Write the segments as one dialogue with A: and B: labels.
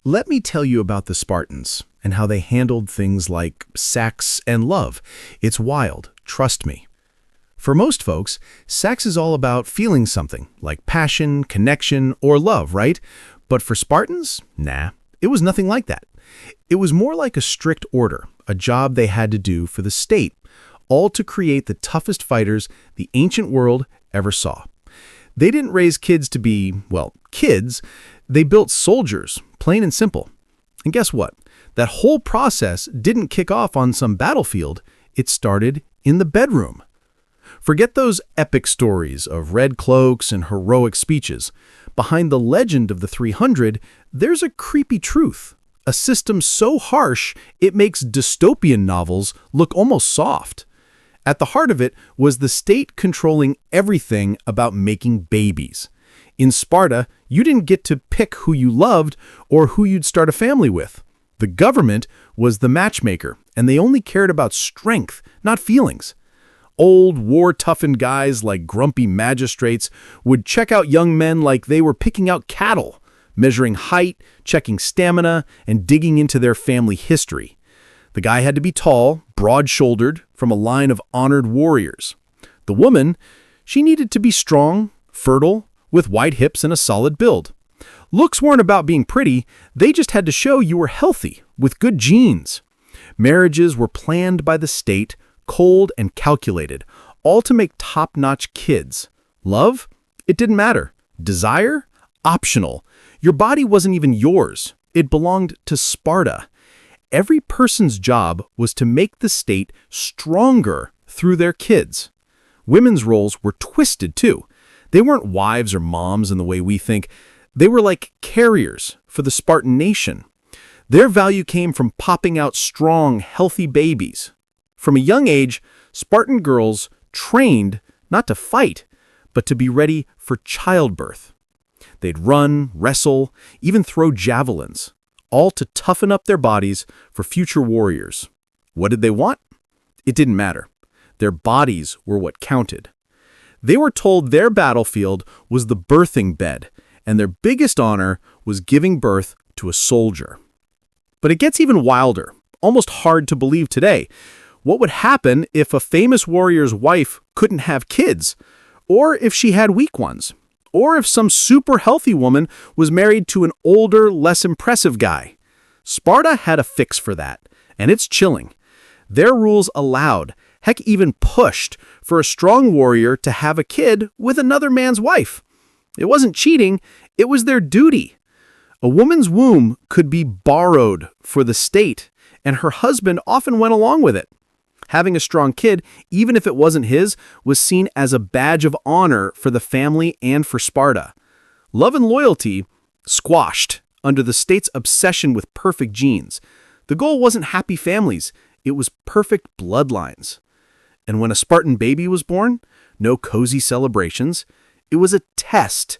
A: Let me tell you about the Spartans and how they handled things like sex and love. It's wild, trust me. For most folks, sex is all about feeling something, like passion, connection, or love, right? But for Spartans, nah, it was nothing like that. It was more like a strict order, a job they had to do for the state, all to create the toughest fighters the ancient world ever saw. They didn't raise kids to be, well, kids. They built soldiers, plain and simple. And guess what? That whole process didn't kick off on some battlefield. It started in the bedroom. Forget those epic stories of red cloaks and heroic speeches. Behind the legend of the 300, there's a creepy truth. A system so harsh, it makes dystopian novels look almost soft. At the heart of it was the state controlling everything about making babies. In Sparta, you didn't get to pick who you loved or who you'd start a family with. The government was the matchmaker, and they only cared about strength, not feelings. Old, war-toughened guys like grumpy magistrates would check out young men like they were picking out cattle, measuring height, checking stamina, and digging into their family history. The guy had to be tall, broad-shouldered, from a line of honored warriors. The woman, she needed to be strong, fertile, with wide hips and a solid build. Looks weren't about being pretty, they just had to show you were healthy, with good genes. Marriages were planned by the state, cold and calculated, all to make top-notch kids. Love? It didn't matter. Desire? Optional. Your body wasn't even yours. It belonged to Sparta. Every person's job was to make the state stronger through their kids. Women's roles were twisted, too. They weren't wives or moms in the way we think. They were like carriers for the Spartan nation. Their value came from popping out strong, healthy babies. From a young age, Spartan girls trained not to fight, but to be ready for childbirth. They'd run, wrestle, even throw javelins, all to toughen up their bodies for future warriors. What did they want? It didn't matter. Their bodies were what counted. They were told their battlefield was the birthing bed, and their biggest honor was giving birth to a soldier. But it gets even wilder, almost hard to believe today. What would happen if a famous warrior's wife couldn't have kids? Or if she had weak ones? Or if some super healthy woman was married to an older, less impressive guy? Sparta had a fix for that, and it's chilling. Their rules allowed, heck even pushed, for a strong warrior to have a kid with another man's wife. It wasn't cheating, it was their duty. A woman's womb could be borrowed for the state, and her husband often went along with it. Having a strong kid, even if it wasn't his, was seen as a badge of honor for the family and for Sparta. Love and loyalty squashed under the state's obsession with perfect genes. The goal wasn't happy families, it was perfect bloodlines. And when a Spartan baby was born, no cozy celebrations. It was a test.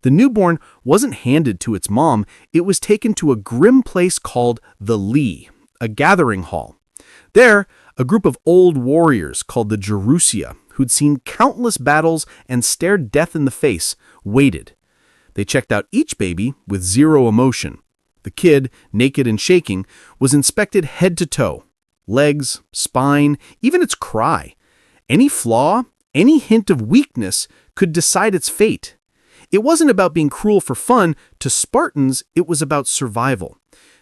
A: The newborn wasn't handed to its mom, it was taken to a grim place called the Lee, a gathering hall. There, a group of old warriors called the Jerusia, who'd seen countless battles and stared death in the face, waited. They checked out each baby with zero emotion. The kid, naked and shaking, was inspected head to toe. Legs, spine, even its cry. Any flaw, any hint of weakness could decide its fate. It wasn't about being cruel for fun. To Spartans, it was about survival.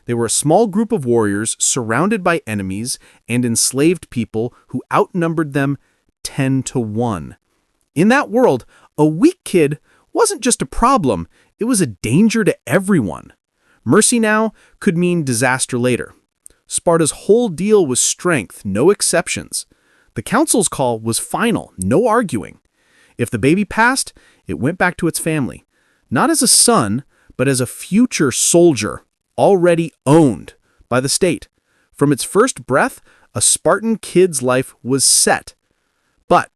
A: They were a small group of warriors surrounded by enemies and enslaved people who outnumbered them 10-1. In that world, a weak kid wasn't just a problem, it was a danger to everyone. Mercy now could mean disaster later. Sparta's whole deal was strength, no exceptions. The council's call was final, no arguing. If the baby passed, it went back to its family. Not as a son, but as a future soldier, already owned by the state. From its first breath, a Spartan kid's life was set. But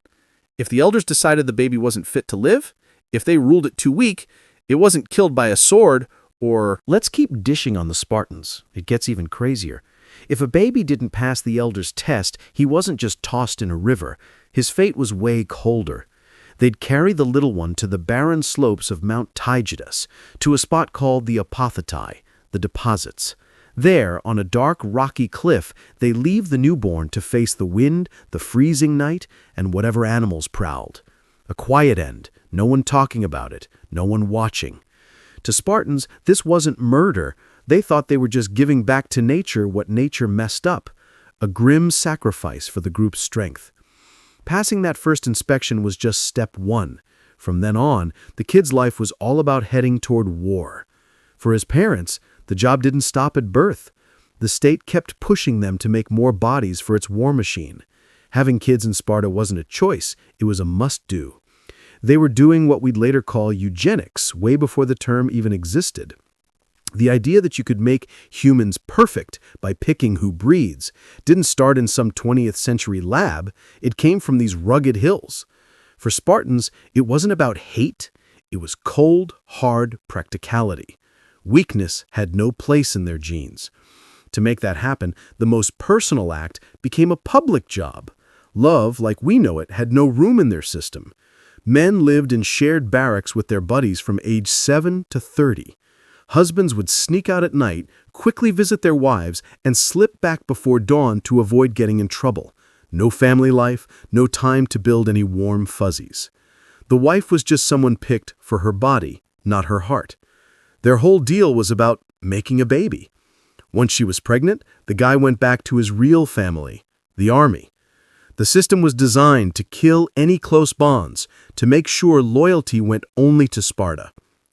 A: if the elders decided the baby wasn't fit to live, if they ruled it too weak, it wasn't killed by a sword or...
B: Let's keep dishing on the Spartans. It gets even crazier. If a baby didn't pass the elders' test, he wasn't just tossed in a river. His fate was way colder. They'd carry the little one to the barren slopes of Mount Taygetus, to a spot called the Apothetai, the deposits. There, on a dark, rocky cliff, they leave the newborn to face the wind, the freezing night, and whatever animals prowled. A quiet end, no one talking about it, no one watching. To Spartans, this wasn't murder. They thought they were just giving back to nature what nature messed up. A grim sacrifice for the group's strength. Passing that first inspection was just step one. From then on, the kid's life was all about heading toward war. For his parents, the job didn't stop at birth. The state kept pushing them to make more bodies for its war machine. Having kids in Sparta wasn't a choice, it was a must-do. They were doing what we'd later call eugenics, way before the term even existed. The idea that you could make humans perfect by picking who breeds didn't start in some 20th century lab, it came from these rugged hills. For Spartans, it wasn't about hate, it was cold, hard practicality. Weakness had no place in their genes. To make that happen, the most personal act became a public job. Love, like we know it, had no room in their system. Men lived in shared barracks with their buddies from age 7 to 30. Husbands would sneak out at night, quickly visit their wives, and slip back before dawn to avoid getting in trouble. No family life, no time to build any warm fuzzies. The wife was just someone picked for her body, not her heart. Their whole deal was about making a baby. Once she was pregnant, the guy went back to his real family, the army. The system was designed to kill any close bonds, to make sure loyalty went only to Sparta.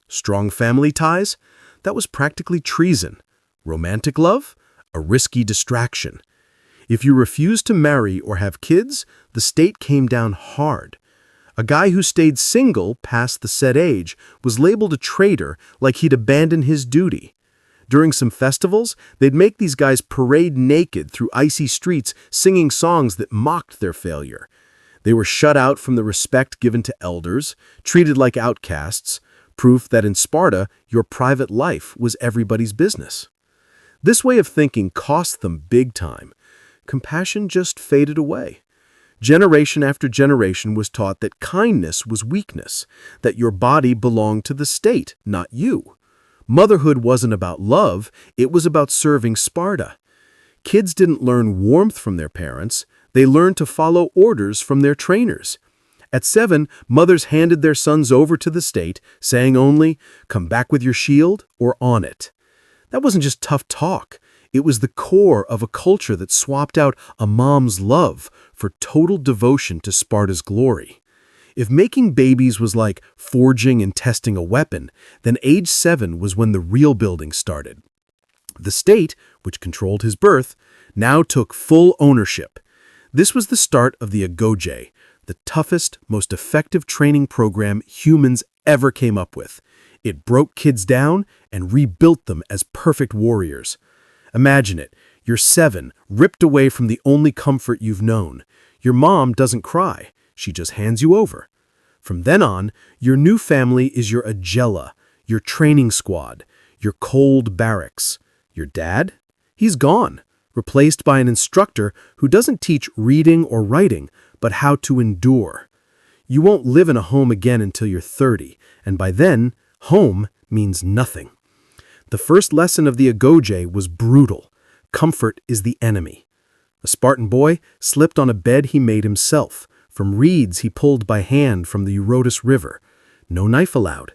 B: Strong family ties? That was practically treason. Romantic love? A risky distraction. If you refused to marry or have kids, the state came down hard. A guy who stayed single past the set age was labeled a traitor, like he'd abandoned his duty. During some festivals, they'd make these guys parade naked through icy streets singing songs that mocked their failure. They were shut out from the respect given to elders, treated like outcasts, proof that in Sparta, your private life was everybody's business. This way of thinking cost them big time. Compassion just faded away. Generation after generation was taught that kindness was weakness, that your body belonged to the state, not you. Motherhood wasn't about love, it was about serving Sparta. Kids didn't learn warmth from their parents, they learned to follow orders from their trainers. At 7, mothers handed their sons over to the state, saying only, "Come back with your shield," or "on it." That wasn't just tough talk. It was the core of a culture that swapped out a mom's love for total devotion to Sparta's glory. If making babies was like forging and testing a weapon, then age 7 was when the real building started. The state, which controlled his birth, now took full ownership. This was the start of the agoge, the toughest, most effective training program humans ever came up with. It broke kids down and rebuilt them as perfect warriors. Imagine it. You're 7, ripped away from the only comfort you've known. Your mom doesn't cry. She just hands you over. From then on, your new family is your agella, your training squad, your cold barracks. Your dad? He's gone, replaced by an instructor who doesn't teach reading or writing, but how to endure. You won't live in a home again until you're 30, and by then, home means nothing. The first lesson of the agoge was brutal. Comfort is the enemy. A Spartan boy slipped on a bed he made himself, from reeds he pulled by hand from the Eurotas River. No knife allowed.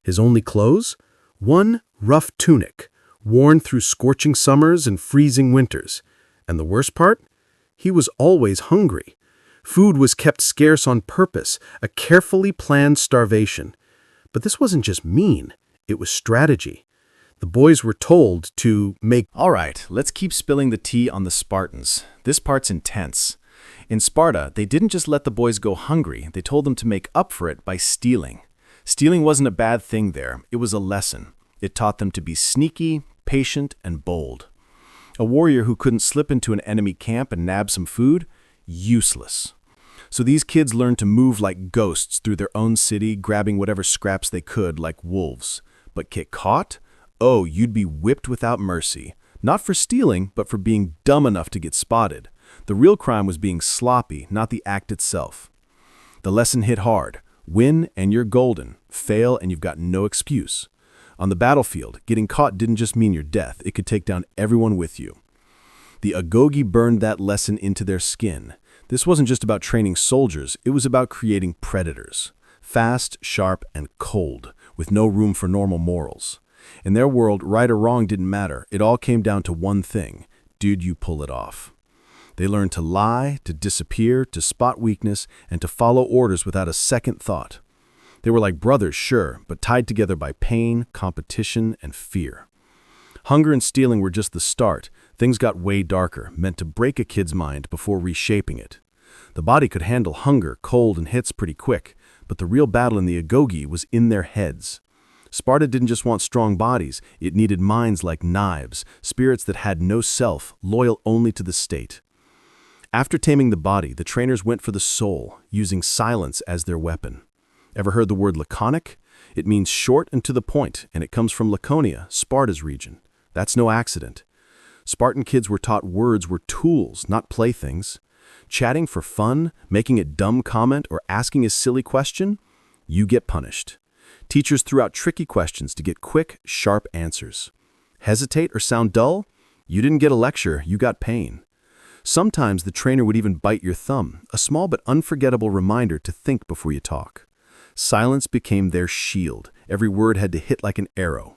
B: His only clothes? One rough tunic, worn through scorching summers and freezing winters. And the worst part? He was always hungry. Food was kept scarce on purpose, a carefully planned starvation. But this wasn't just mean, it was strategy. The boys were told to make...
A: All right, let's keep spilling the tea on the Spartans. This part's intense. In Sparta, they didn't just let the boys go hungry, they told them to make up for it by stealing. Stealing wasn't a bad thing there, it was a lesson. It taught them to be sneaky, patient, and bold. A warrior who couldn't slip into an enemy camp and nab some food? Useless. So these kids learned to move like ghosts through their own city, grabbing whatever scraps they could like wolves. But get caught? Oh, you'd be whipped without mercy. Not for stealing, but for being dumb enough to get spotted. The real crime was being sloppy, not the act itself. The lesson hit hard. Win and you're golden. Fail and you've got no excuse. On the battlefield, getting caught didn't just mean your death, it could take down everyone with you. The Agogi burned that lesson into their skin. This wasn't just about training soldiers, it was about creating predators. Fast, sharp, and cold, with no room for normal morals. In their world, right or wrong didn't matter. It all came down to one thing. Did you pull it off? They learned to lie, to disappear, to spot weakness, and to follow orders without a second thought. They were like brothers, sure, but tied together by pain, competition, and fear. Hunger and stealing were just the start. Things got way darker, meant to break a kid's mind before reshaping it. The body could handle hunger, cold, and hits pretty quick, but the real battle in the Agogi was in their heads. Sparta didn't just want strong bodies, it needed minds like knives, spirits that had no self, loyal only to the state. After taming the body, the trainers went for the soul, using silence as their weapon. Ever heard the word laconic? It means short and to the point, and it comes from Laconia, Sparta's region. That's no accident. Spartan kids were taught words were tools, not playthings. Chatting for fun, making a dumb comment, or asking a silly question? You get punished. Teachers threw out tricky questions to get quick, sharp answers. Hesitate or sound dull? You didn't get a lecture, you got pain. Sometimes the trainer would even bite your thumb, a small but unforgettable reminder to think before you talk. Silence became their shield. Every word had to hit like an arrow.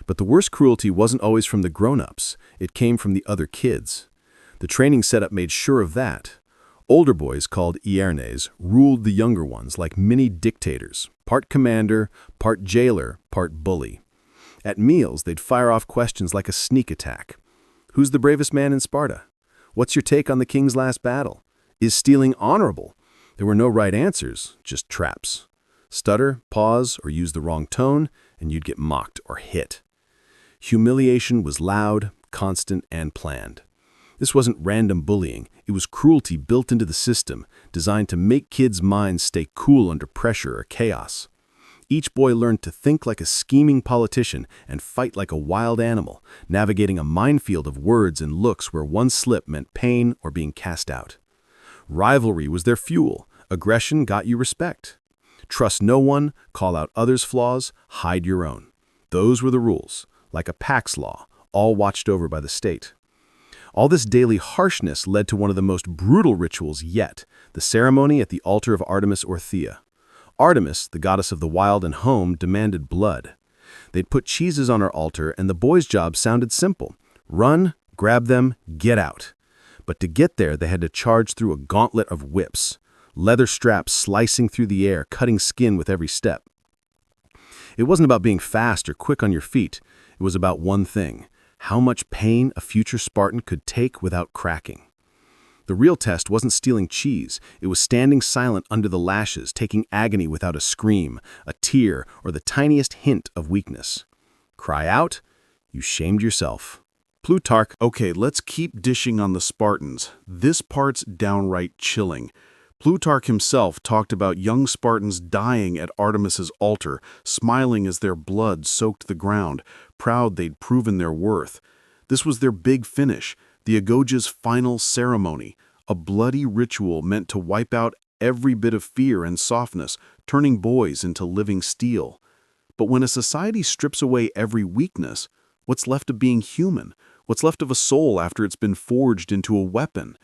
A: But the worst cruelty wasn't always from the grown-ups. It came from the other kids. The training setup made sure of that. Older boys, called iernes, ruled the younger ones like mini dictators, part commander, part jailer, part bully. At meals, they'd fire off questions like a sneak attack. Who's the bravest man in Sparta? What's your take on the king's last battle? Is stealing honorable? There were no right answers, just traps. Stutter, pause, or use the wrong tone, and you'd get mocked or hit. Humiliation was loud, constant, and planned. This wasn't random bullying, it was cruelty built into the system, designed to make kids' minds stay cool under pressure or chaos. Each boy learned to think like a scheming politician and fight like a wild animal, navigating a minefield of words and looks where one slip meant pain or being cast out. Rivalry was their fuel. Aggression got you respect. Trust no one, call out others' flaws, hide your own. Those were the rules, like a Pax law, all watched over by the state. All this daily harshness led to one of the most brutal rituals yet, the ceremony at the altar of Artemis or Thea. Artemis, the goddess of the wild and home, demanded blood. They'd put cheeses on her altar, and the boys' job sounded simple. Run, grab them, get out. But to get there, they had to charge through a gauntlet of whips, leather straps slicing through the air, cutting skin with every step. It wasn't about being fast or quick on your feet. It was about one thing: how much pain a future Spartan could take without cracking. The real test wasn't stealing cheese. It was standing silent under the lashes, taking agony without a scream, a tear, or the tiniest hint of weakness. Cry out, you shamed yourself. Plutarch.
C: Okay, let's keep dishing on the Spartans. This part's downright chilling. Plutarch himself talked about young Spartans dying at Artemis's altar, smiling as their blood soaked the ground, proud they'd proven their worth. This was their big finish, the Agogi's final ceremony, a bloody ritual meant to wipe out every bit of fear and softness, turning boys into living steel. But when a society strips away every weakness, what's left of being human? What's left of a soul after it's been forged into a weapon?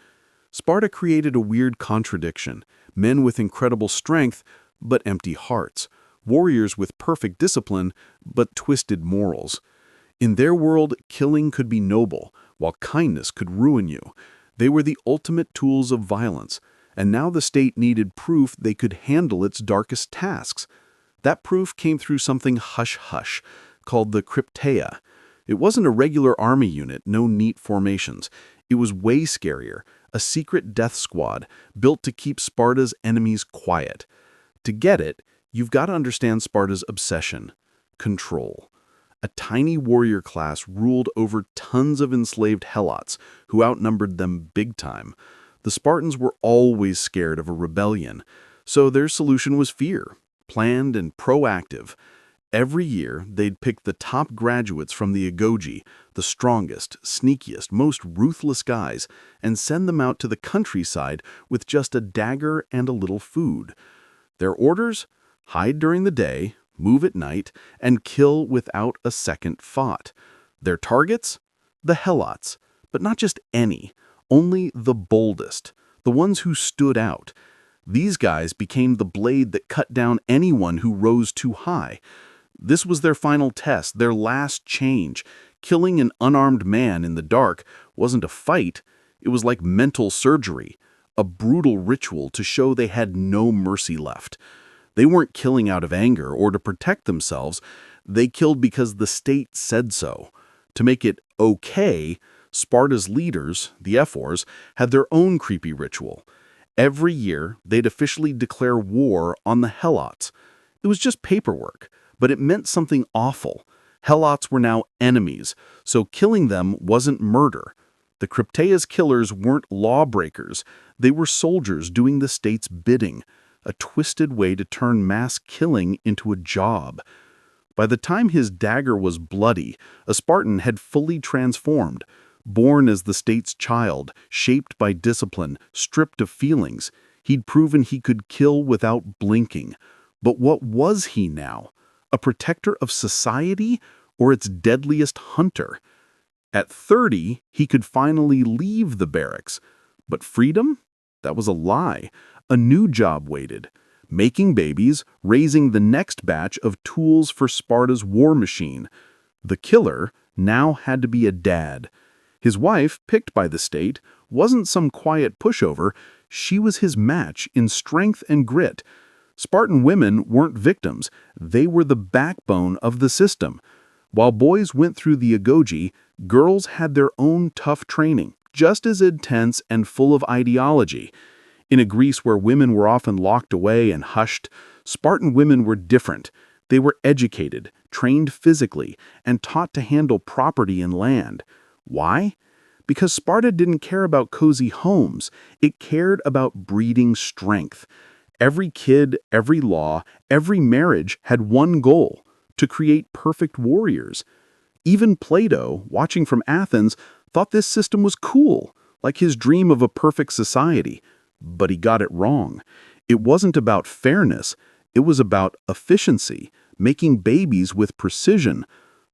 C: Sparta created a weird contradiction: men with incredible strength, but empty hearts; warriors with perfect discipline, but twisted morals. In their world, killing could be noble, while kindness could ruin you. They were the ultimate tools of violence, and now the state needed proof they could handle its darkest tasks. That proof came through something hush-hush, called the Crypteia. It wasn't a regular army unit, no neat formations. It was way scarier, a secret death squad built to keep Sparta's enemies quiet. To get it, you've got to understand Sparta's obsession: control. A tiny warrior class ruled over tons of enslaved helots who outnumbered them big time. The Spartans were always scared of a rebellion, so their solution was fear, planned and proactive. Every year, they'd pick the top graduates from the Agogi, the strongest, sneakiest, most ruthless guys, and send them out to the countryside with just a dagger and a little food. Their orders? Hide during the day, move at night, and kill without a second thought. Their targets? The helots, but not just any, only the boldest, the ones who stood out. These guys became the blade that cut down anyone who rose too high. This was their final test, their last change. Killing an unarmed man in the dark wasn't a fight, it was like mental surgery, a brutal ritual to show they had no mercy left. They weren't killing out of anger or to protect themselves, they killed because the state said so. To make it okay, Sparta's leaders, the ephors, had their own creepy ritual. Every year, they'd officially declare war on the helots. It was just paperwork, but it meant something awful. Helots were now enemies, so killing them wasn't murder. The Krypteia's killers weren't lawbreakers. They were soldiers doing the state's bidding, a twisted way to turn mass killing into a job. By the time his dagger was bloody, a Spartan had fully transformed. Born as the state's child, shaped by discipline, stripped of feelings, he'd proven he could kill without blinking. But what was he now? A protector of society or its deadliest hunter? At 30, he could finally leave the barracks. But freedom? That was a lie. A new job waited. Making babies, raising the next batch of tools for Sparta's war machine. The killer now had to be a dad. His wife, picked by the state, wasn't some quiet pushover. She was his match in strength and grit. Spartan women weren't victims. They were the backbone of the system. While boys went through the agoge, girls had their own tough training, just as intense and full of ideology. In a Greece where women were often locked away and hushed, Spartan women were different. They were educated, trained physically, and taught to handle property and land. Why? Because Sparta didn't care about cozy homes. It cared about breeding strength. Every kid, every law, every marriage had one goal: to create perfect warriors. Even Plato, watching from Athens, thought this system was cool, like his dream of a perfect society. But he got it wrong. It wasn't about fairness. It was about efficiency, making babies with precision.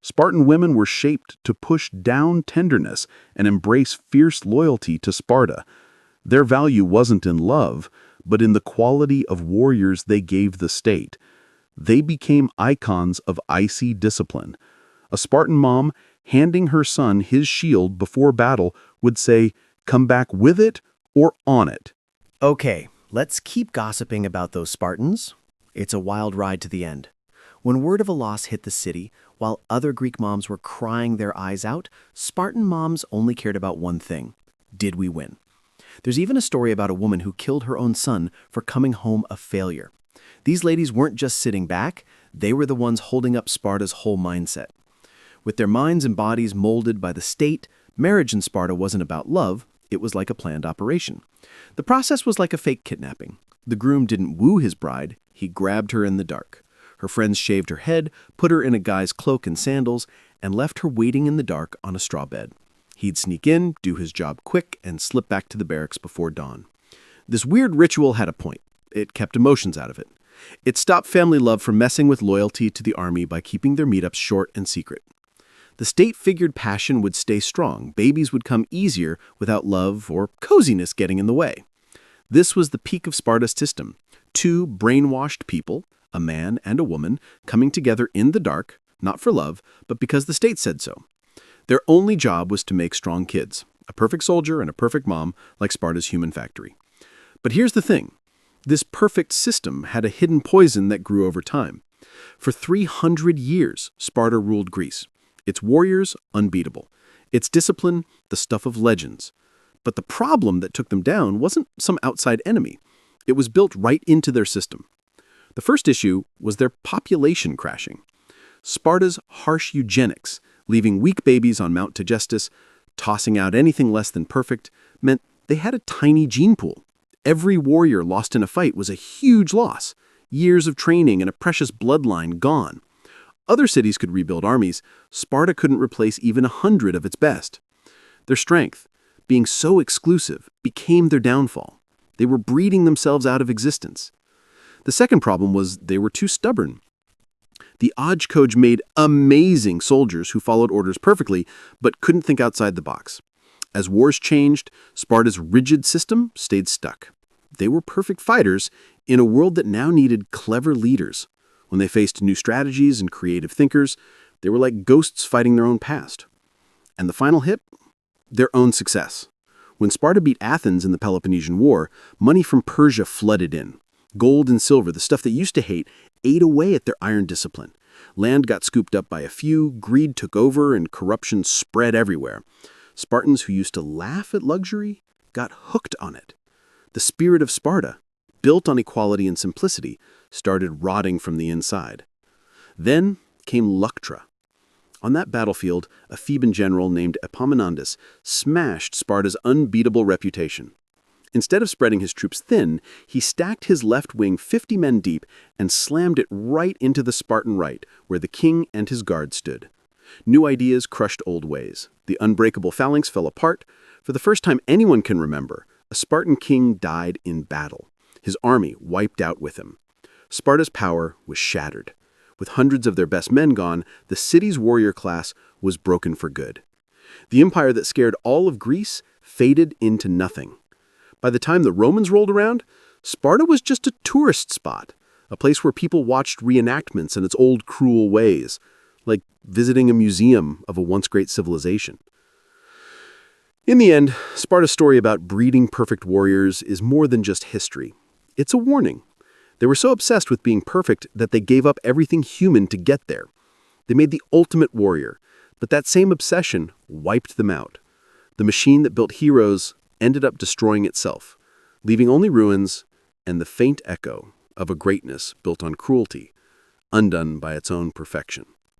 C: Spartan women were shaped to push down tenderness and embrace fierce loyalty to Sparta. Their value wasn't in love, but in the quality of warriors they gave the state. They became icons of icy discipline. A Spartan mom, handing her son his shield before battle, would say, "Come back with it or on it."
B: Okay, let's keep gossiping about those Spartans. It's a wild ride to the end. When word of a loss hit the city, while other Greek moms were crying their eyes out, Spartan moms only cared about one thing: did we win? There's even a story about a woman who killed her own son for coming home a failure. These ladies weren't just sitting back, they were the ones holding up Sparta's whole mindset. With their minds and bodies molded by the state, marriage in Sparta wasn't about love, it was like a planned operation. The process was like a fake kidnapping. The groom didn't woo his bride, he grabbed her in the dark. Her friends shaved her head, put her in a guy's cloak and sandals, and left her waiting in the dark on a straw bed. He'd sneak in, do his job quick, and slip back to the barracks before dawn. This weird ritual had a point. It kept emotions out of it. It stopped family love from messing with loyalty to the army by keeping their meetups short and secret. The state figured passion would stay strong, babies would come easier without love or coziness getting in the way. This was the peak of Sparta's system. Two brainwashed people, a man and a woman, coming together in the dark, not for love, but because the state said so. Their only job was to make strong kids, a perfect soldier and a perfect mom, like Sparta's human factory. But here's the thing. This perfect system had a hidden poison that grew over time. For 300 years, Sparta ruled Greece. Its warriors, unbeatable. Its discipline, the stuff of legends. But the problem that took them down wasn't some outside enemy. It was built right into their system. The first issue was their population crashing. Sparta's harsh eugenics, leaving weak babies on Mount Tigestus, tossing out anything less than perfect, meant they had a tiny gene pool. Every warrior lost in a fight was a huge loss. Years of training and a precious bloodline gone. Other cities could rebuild armies. Sparta couldn't replace even 100 of its best. Their strength, being so exclusive, became their downfall. They were breeding themselves out of existence. The second problem was they were too stubborn.
C: The Ojkoj made amazing soldiers who followed orders perfectly, but couldn't think outside the box. As wars changed, Sparta's rigid system stayed stuck. They were perfect fighters in a world that now needed clever leaders. When they faced new strategies and creative thinkers, they were like ghosts fighting their own past. And the final hit? Their own success. When Sparta beat Athens in the Peloponnesian War, money from Persia flooded in. Gold and silver, the stuff they used to hate, ate away at their iron discipline. Land got scooped up by a few, greed took over, and corruption spread everywhere. Spartans who used to laugh at luxury got hooked on it. The spirit of Sparta, built on equality and simplicity, started rotting from the inside. Then came Leuctra. On that battlefield, a Theban general named Epaminondas smashed Sparta's unbeatable reputation. Instead of spreading his troops thin, he stacked his left wing 50 men deep and slammed it right into the Spartan right, where the king and his guard stood. New ideas crushed old ways. The unbreakable phalanx fell apart. For the first time anyone can remember, a Spartan king died in battle. His army wiped out with him. Sparta's power was shattered. With hundreds of their best men gone, the city's warrior class was broken for good. The empire that scared all of Greece faded into nothing. By the time the Romans rolled around, Sparta was just a tourist spot, a place where people watched reenactments and its old cruel ways, like visiting a museum of a once great civilization. In the end, Sparta's story about breeding perfect warriors is more than just history. It's a warning. They were so obsessed with being perfect that they gave up everything human to get there. They made the ultimate warrior, but that same obsession wiped them out. The machine that built heroes ended up destroying itself, leaving only ruins and the faint echo of a greatness built on cruelty, undone by its own perfection.